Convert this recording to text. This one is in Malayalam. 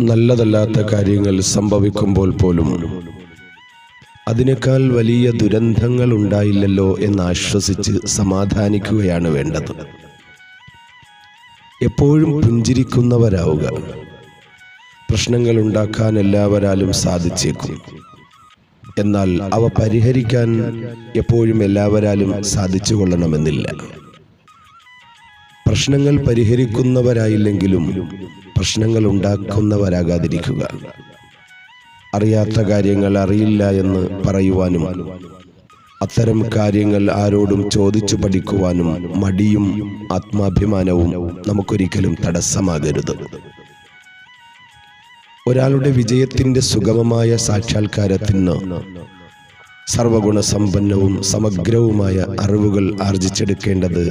നല്ലതല്ലാത്ത കാര്യങ്ങൾ സംഭവിക്കുമ്പോൾ പോലും അതിനേക്കാൾ വലിയ ദുരന്തങ്ങൾ ഉണ്ടായില്ലല്ലോ എന്ന് ആശ്വസിച്ച് സമാധാനിക്കുകയാണ് വേണ്ടത്. എപ്പോഴും പുഞ്ചിരിക്കുന്നവരാവുക. പ്രശ്നങ്ങൾ ഉണ്ടാക്കാൻ എല്ലാവരാലും സാധിച്ചേക്കും, എന്നാൽ അവ പരിഹരിക്കാൻ എപ്പോഴും എല്ലാവരാലും സാധിച്ചു കൊള്ളണമെന്നില്ല. പ്രശ്നങ്ങൾ പരിഹരിക്കുന്നവരായില്ലെങ്കിലും പ്രശ്നങ്ങൾ ഉണ്ടാക്കുന്നവരാകാതിരിക്കുക. അറിയാത്ത കാര്യങ്ങൾ അറിയില്ല എന്ന് പറയുവാനും അത്തരം കാര്യങ്ങൾ ആരോടും ചോദിച്ചു പഠിക്കുവാനും മടിയും ആത്മാഭിമാനവും നമുക്കൊരിക്കലും തടസ്സമാകരുത്. ഒരാളുടെ വിജയത്തിൻ്റെ സുഗമമായ സാക്ഷാത്കാരത്തിന് സർവഗുണസമ്പന്നവും സമഗ്രവുമായ അറിവുകൾ ആർജിച്ചെടുക്കേണ്ടത്